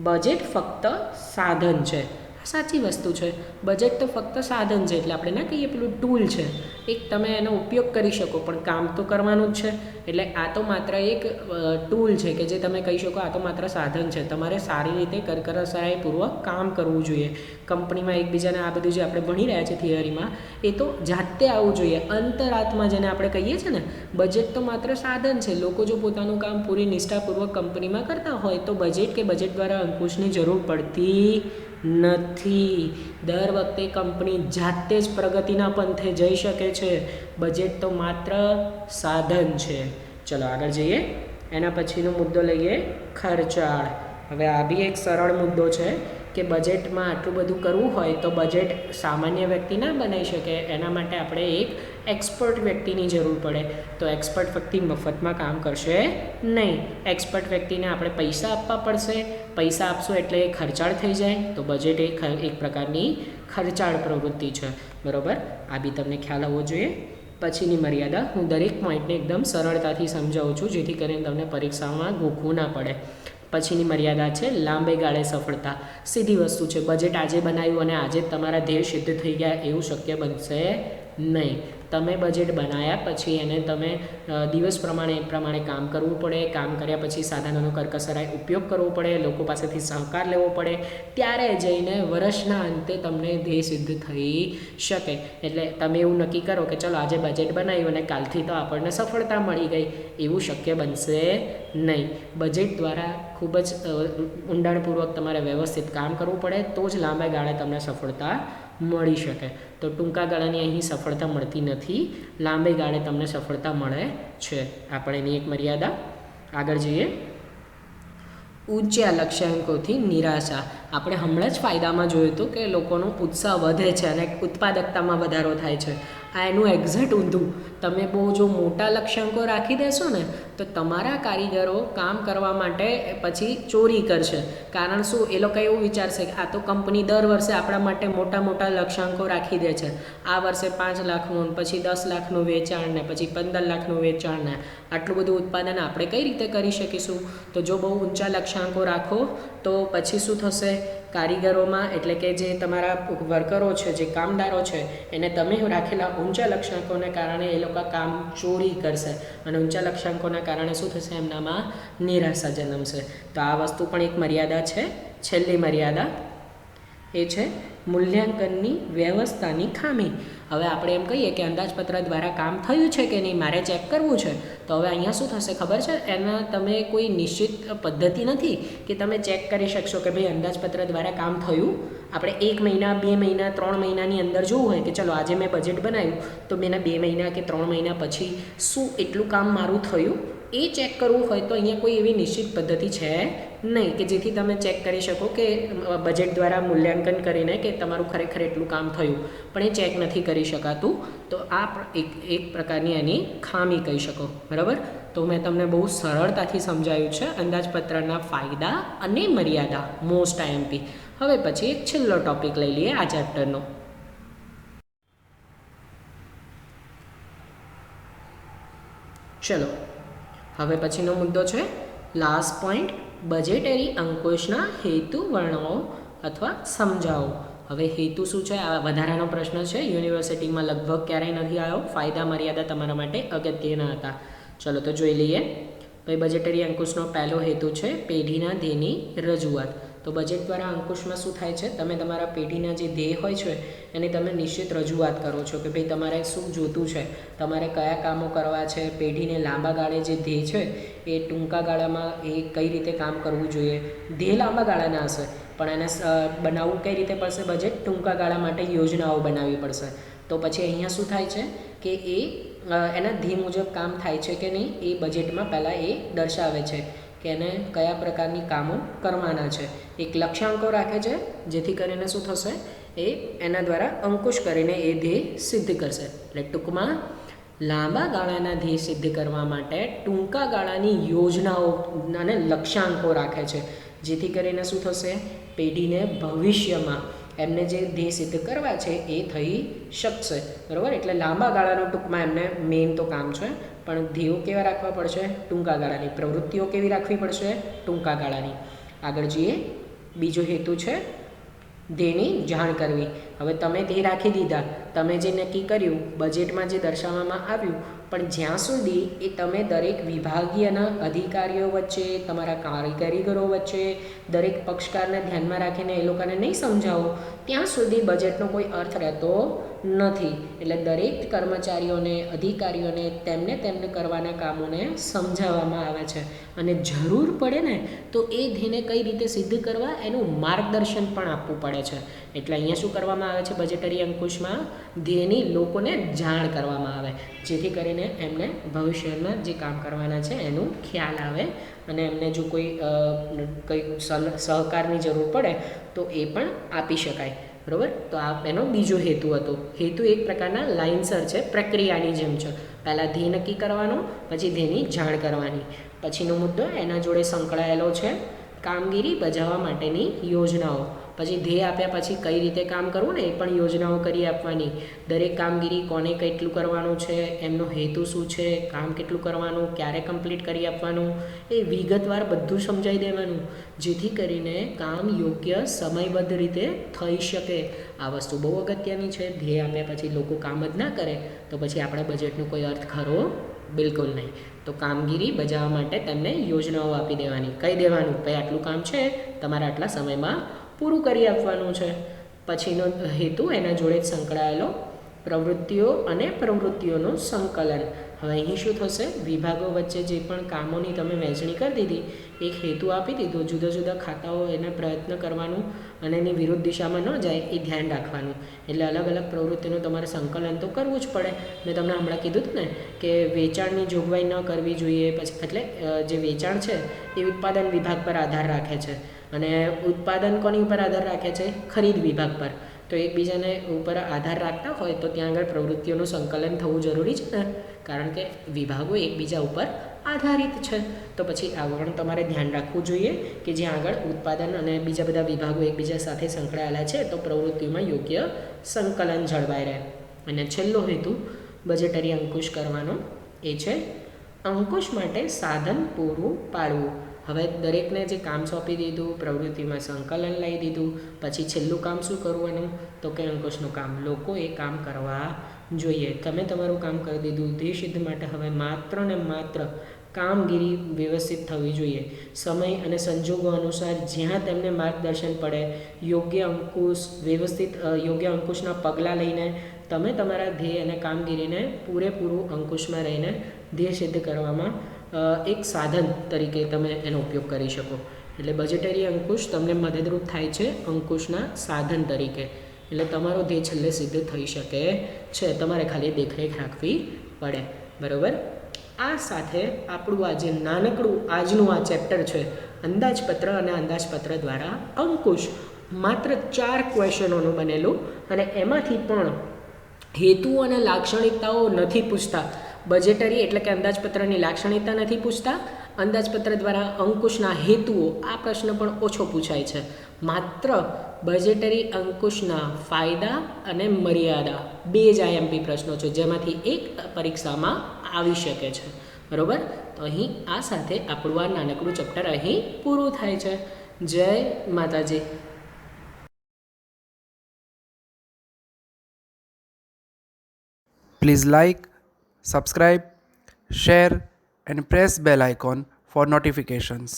બજેટ ફક્ત સાધન છે. સાચી વસ્તુ છે, બજેટ તો ફક્ત સાધન છે. એટલે આપણે ના કહીએ પેલું ટૂલ છે, એક તમે એનો ઉપયોગ કરી શકો, પણ કામ તો કરવાનું જ છે. એટલે આ તો માત્ર એક ટૂલ છે કે જે તમે કહી શકો આ તો માત્ર સાધન છે. તમારે સારી રીતે કરકસરાઈપૂર્વક કામ કરવું જોઈએ. કંપનીમાં એકબીજાને આ બધું જે આપણે ભણી રહ્યા છીએ થિયરીમાં, એ તો જાતે આવવું જોઈએ. અંતરાત્મા જેને આપણે કહીએ છીએ ને, બજેટ તો માત્ર સાધન છે. લોકો જો પોતાનું કામ પૂરી નિષ્ઠાપૂર્વક કંપનીમાં કરતા હોય તો બજેટ કે બજેટ દ્વારા અંકુશની જરૂર પડતી નથી. દર વખતે કંપની જાતે જ પ્રગતિના પંથે જઈ શકે છે. બજેટ તો માત્ર સાધન છે. ચલો આગળ જઈએ. એના પછીનો મુદ્દો લઈએ, ખર્ચાળ. હવે આ બી એક સરળ મુદ્દો છે કે બજેટમાં આટલું બધું કરવું હોય તો બજેટ સામાન્ય વ્યક્તિ ના બનાવી શકે. એના માટે આપણે એક એક્સપર્ટ વ્યક્તિની જરૂર પડે. તો એક્સપર્ટ વ્યક્તિ મફતમાં કામ કરશે નહીં. એક્સપર્ટ વ્યક્તિને આપણે પૈસા આપવા પડશે. પૈસા આપશો એટલે એ ખર્ચાળ થઈ જાય. તો બજેટ એક પ્રકારની ખર્ચાળ પ્રવૃત્તિ છે. બરાબર, આ બી તમને ખ્યાલ આવવો જોઈએ. પછીની મર્યાદા, હું દરેક પોઈન્ટને એકદમ સરળતાથી સમજાવું છું જેથી કરીને તમને પરીક્ષામાં ગોખવું ના પડે. પછીની મર્યાદા છે લાંબે ગાળે સફળતા. સીધી વસ્તુ છે, બજેટ આજે બનાવ્યું અને આજે જ તમારા ધ્યેય સિદ્ધ થઈ ગયા એવું શક્ય બનશે નહીં. તમે બજેટ બનાવ્યા પછી એને તમે દિવસ પ્રમાણે કામ કરવું પડે. કામ કર્યા પછી સાધનોનો કરકસરાઈ ઉપયોગ કરવો પડે, લોકો પાસેથી સહકાર લેવો પડે, ત્યારે જઈને વર્ષના અંતે તમને ધ્યેય સિદ્ધ થઈ શકે. એટલે તમે એવું નક્કી કરો કે ચલો આજે બજેટ બનાવ્યું અને કાલથી તો આપણને સફળતા મળી ગઈ, એવું શક્ય બનશે નહીં. બજેટ દ્વારા ખૂબ જ ઊંડાણપૂર્વક તમારે વ્યવસ્થિત કામ કરવું પડે તો જ લાંબા ગાળે તમને સફળતા મળી શકે. તો ટૂંકા ગાળાની અહીં સફળતા મળતી નથી, લાંબે ગાળે તમને સફળતા મળે છે. આપણે એની એક મર્યાદા. આગળ જઈએ, ઊંચા લક્ષ્યાંકોથી નિરાશા. આપણે હમણાં જ ફાયદામાં જોયું હતું કે લોકોનો ઉત્સાહ વધે છે અને ઉત્પાદકતામાં વધારો થાય છે. આ એનું એક્ઝેક્ટ ઊંધું. તમે બહુ જો મોટા લક્ષ્યાંકો રાખી દેશો ને તો તમારા કારીગરો કામ કરવા માટે પછી ચોરી કરશે. કારણ શું? એ લોકો એવું વિચારશે કે આ તો કંપની દર વર્ષે આપણા માટે મોટા મોટા લક્ષ્યાંકો રાખી દે છે. આ વર્ષે 5 લાખનું, પછી 10 લાખનું વેચાણ ને પછી 15 લાખનું વેચાણ ને આટલું બધું ઉત્પાદન આપણે કઈ રીતે કરી શકીશું? તો જો બહુ ઊંચા લક્ષ્યાંકો રાખો તો પછી શું થશે? કારીગરોમાં, એટલે કે જે તમારા વર્કરો છે, જે કામદારો છે, એને તમે રાખેલા ઊંચા લક્ષ્યાંકોને કારણે એ લોકો કામ ચોરી કરશે અને ઊંચા લક્ષ્યાંકોના કારણે શું થશે? એમનામાં નિરાશા જન્મશે. તો આ વસ્તુ પણ એક મર્યાદા છે. છેલ્લી મર્યાદા એ છે મૂલ્યાંકનની વ્યવસ્થાની ખામી. હવે આપણે એમ કહીએ કે અંદાજપત્ર દ્વારા કામ થયું છે કે નહીં, મારે ચેક કરવું છે. તો હવે અહીંયા શું થશે ખબર છે? એના તમે કોઈ નિશ્ચિત પદ્ધતિ નથી કે તમે ચેક કરી શકશો કે ભાઈ અંદાજપત્ર દ્વારા કામ થયું. આપણે 1 મહિના, 2 મહિના, 3 મહિનાની અંદર જોવું હોય કે ચલો આજે મેં બજેટ બનાવ્યું તો મેં 2 મહિના કે 3 મહિના પછી શું એટલું કામ મારું થયું એ ચેક કરવું હોય તો અહીંયા કોઈ એવી નિશ્ચિત પદ્ધતિ છે નહીં કે જેથી તમે ચેક કરી શકો કે બજેટ દ્વારા મૂલ્યાંકન કરીને કે તમારું ખરેખર એટલું કામ થયું, પણ એ ચેક નથી કરી શકાતું. તો આ એક પ્રકારની એની ખામી કહી શકો. બરાબર, તો મેં તમને બહુ સરળતાથી સમજાવ્યું છે અંદાજપત્રના ફાયદા અને મર્યાદા, મોસ્ટ આઈએમપી. હવે પછી એક છેલ્લો ટોપિક લઈ લઈએ આ ચેપ્ટરનો. ચલો હવે પછીનો મુદ્દો છે લાસ્ટ પોઈન્ટ, બજેટરી અંકુશના હેતુ વર્ણવો અથવા સમજાવો. હવે હેતુ શું છે? આ વધારાનો પ્રશ્ન છે, યુનિવર્સિટીમાં લગભગ ક્યારેય નથી આવ્યો. ફાયદા મર્યાદા તમારા માટે અગત્યના હતા. ચલો તો જોઈ લઈએ. ભાઈ બજેટરી અંકુશનો પહેલો હેતુ છે પેઢીના ધ્યેયની રજૂઆત. તો બજેટ દ્વારા અંકુશમાં શું થાય છે? તમે તમારા પેઢીના જે ધ્યેય હોય છે એની તમે નિશ્ચિત રજૂઆત કરો છો કે ભાઈ તમારે શું જોતું છે, તમારે કયા કામો કરવા છે. પેઢીને લાંબા ગાળે જે ધ્યેય છે એ ટૂંકા ગાળામાં એ કઈ રીતે કામ કરવું જોઈએ. ધ્યેય લાંબા ગાળાના હશે પણ એને બનાવવું કઈ રીતે પડશે? બજેટ ટૂંકા ગાળા માટે યોજનાઓ બનાવવી પડશે. તો પછી અહીંયા શું થાય છે કે એ એના ધ્યેય મુજબ કામ થાય છે કે નહીં એ બજેટમાં પહેલાં એ દર્શાવે છે કે એને કયા પ્રકારની કામો કરવાના છે. એક લક્ષ્યાંકો રાખે છે જેથી કરીને શું થશે? એ એના દ્વારા અંકુશ કરીને એ ધ્યેય સિદ્ધ કરશે. એટલે ટૂંકમાં લાંબા ગાળાના ધ્યેય સિદ્ધ કરવા માટે ટૂંકા ગાળાની યોજનાઓ અને લક્ષ્યાંકો રાખે છે જેથી કરીને શું થશે? પેઢીને ભવિષ્યમાં એમને જે ધ્યેય સિદ્ધ કરવા છે એ થઈ શકશે. બરાબર, એટલે લાંબા ગાળાનું ટૂંકમાં એમને મેઇન તો કામ છે, પણ ધ્યેયો કેવા રાખવા પડશે? ટૂંકા ગાળાની. પ્રવૃત્તિઓ કેવી રાખવી પડશે? ટૂંકા ગાળાની. આગળ જઈએ. બીજો હેતુ છે ધ્યેયની જાણ કરવી. હવે તમે ધ્યેય રાખી દીધા, તમે જે નક્કી કર્યું, બજેટમાં જે દર્શાવવામાં આવ્યું, પણ જ્યાં સુધી એ તમે દરેક વિભાગીયના અધિકારીઓ વચ્ચે, તમારા કારીગરો વચ્ચે, દરેક પક્ષકારને ધ્યાનમાં રાખીને એ લોકોને નહીં સમજાવો, ત્યાં સુધી બજેટનો કોઈ અર્થ રહેતો નથી. એટલે દરેક કર્મચારીઓને, અધિકારીઓને તેમને કરવાના કામોને સમજાવવામાં આવે છે અને જરૂર પડે ને તો એ ધ્યેયને કઈ રીતે સિદ્ધ કરવા એનું માર્ગદર્શન પણ આપવું પડે છે. એટલે અહીંયા શું કરવામાં આવે છે બજેટરી અંકુશમાં? ધ્યેયની લોકોને જાણ કરવામાં આવે, જેથી કરીને એમને ભવિષ્યમાં જે કામ કરવાના છે એનું ખ્યાલ આવે અને એમને જો કંઈ સહકારની જરૂર પડે તો એ પણ આપી શકાય. બરાબર? તો આ એનો બીજો હેતુ હતો. હેતુ એક પ્રકારના લાઇનસર છે, પ્રક્રિયાની જેમ છે. પહેલાં ધ્યેય નક્કી કરવાનો, પછી ધ્યેયની જાણ કરવાની. પછીનો મુદ્દો એના જોડે સંકળાયેલો છે કામગીરી બજાવવા માટેની યોજનાઓ. પછી ધ્યેય આપ્યા પછી કઈ રીતે કામ કરવું ને એ પણ યોજનાઓ કરી આપવાની. દરેક કામગીરી કોને કેટલું કરવાનું છે, એમનો હેતુ શું છે, કામ કેટલું કરવાનું, ક્યારે કમ્પ્લીટ કરી આપવાનું, એ વિગતવાર બધું સમજાવી દેવાનું, જેથી કરીને કામ યોગ્ય સમયબદ્ધ રીતે થઈ શકે. આ વસ્તુ બહુ અગત્યની છે. ધ્યેય આપ્યા પછી લોકો કામ જ ના કરે તો પછી આપણા બજેટનો કોઈ અર્થ ખરો બિલકુલ નહીં. તો કામગીરી બજાવવા માટે તેમને યોજનાઓ આપી દેવાની, કહી દેવાનું ભાઈ આટલું કામ છે, તમારે આટલા સમયમાં પૂરું કરી આપવાનું છે. પછીનો હેતુ એના જોડે જ સંકળાયેલો પ્રવૃત્તિઓ અને પ્રવૃત્તિઓનું સંકલન. હવે અહીં શું થશે? વિભાગો વચ્ચે જે પણ કામોની તમે વહેંચણી કરી દીધી, એક હેતુ આપી દીધો, જુદા જુદા ખાતાઓ એને પ્રયત્ન કરવાનું અને એની વિરુદ્ધ દિશામાં ન જાય એ ધ્યાન રાખવાનું. એટલે અલગ અલગ પ્રવૃત્તિનું તમારે સંકલન તો કરવું જ પડે. મેં તમને હમણાં કીધું હતું ને કે વેચાણની જોગવાઈ ન કરવી જોઈએ. પછી એટલે જે વેચાણ છે એ ઉત્પાદન વિભાગ પર આધાર રાખે છે અને ઉત્પાદન કોની ઉપર આધાર રાખે છે? ખરીદ વિભાગ પર. તો એકબીજાને ઉપર આધાર રાખતા હોય તો ત્યાં આગળ પ્રવૃત્તિઓનું સંકલન થવું જરૂરી છે ને, કારણ કે વિભાગો એકબીજા ઉપર આધારિત છે. તો પછી આવું પણ તમારે ધ્યાન રાખવું જોઈએ કે જ્યાં આગળ ઉત્પાદન અને બીજા બધા વિભાગો એકબીજા સાથે સંકળાયેલા છે તો પ્રવૃત્તિઓમાં યોગ્ય સંકલન જળવાઈ રહે. અને છેલ્લો હેતુ બજેટરી અંકુશ કરવાનો એ છે અંકુશ માટે સાધન પૂરું પાડવું. હવે દરેકને જે કામ સોંપી દીધું, પ્રવૃત્તિમાં સંકલન લઈ દીધું, પછી છેલ્લું કામ શું કરવાનું? તો કે અંકુશનું કામ. લોકો એ કામ કરવા જોઈએ. તમે તમારું કામ કરી દીધું. ધ્યેય સિદ્ધ માટે હવે માત્ર ને માત્ર કામગીરી વ્યવસ્થિત થવી જોઈએ. સમય અને સંજોગો અનુસાર જ્યાં તેમને માર્ગદર્શન પડે, યોગ્ય અંકુશના પગલાં લઈને તમે તમારા ધ્યેય અને કામગીરીને પૂરેપૂરું અંકુશમાં રહીને ધ્યેય સિદ્ધ કરવામાં એક સાધન તરીકે તમે એનો ઉપયોગ કરી શકો. એટલે બજેટરી અંકુશ તમને મદદરૂપ થાય છે અંકુશના સાધન તરીકે. એટલે તમારો ધ્યેય છેલ્લે સિદ્ધ થઈ શકે છે. તમારે ખાલી દેખરેખ રાખવી પડે. બરાબર? આ સાથે આપણું આ જે નાનકડું આજનું આ ચેપ્ટર છે અંદાજપત્ર અને અંદાજપત્ર દ્વારા અંકુશ, માત્ર 4 ક્વેશ્ચનોનું બનેલું અને એમાંથી પણ હેતુઓ અને લાક્ષણિકતાઓ નથી પૂછતા. બજેટરી એટલે કે અંદાજપત્રની લાક્ષણિકતા નથી પૂછતા. અંદાજપત્ર દ્વારા અંકુશના હેતુઓ, આ પ્રશ્ન પણ ઓછો પૂછાય છે. માત્ર બજેટરી અંકુશના ફાયદા અને મર્યાદા 2 જ આઈએમપી પ્રશ્નો છે, જેમાંથી એક પરીક્ષામાં આવી શકે છે. બરાબર? તો અહીં આ સાથે આપણું આ નાનકડું ચેપ્ટર અહીં પૂરું થાય છે. જય માતાજી. Please like, subscribe, share and press bell icon for notifications.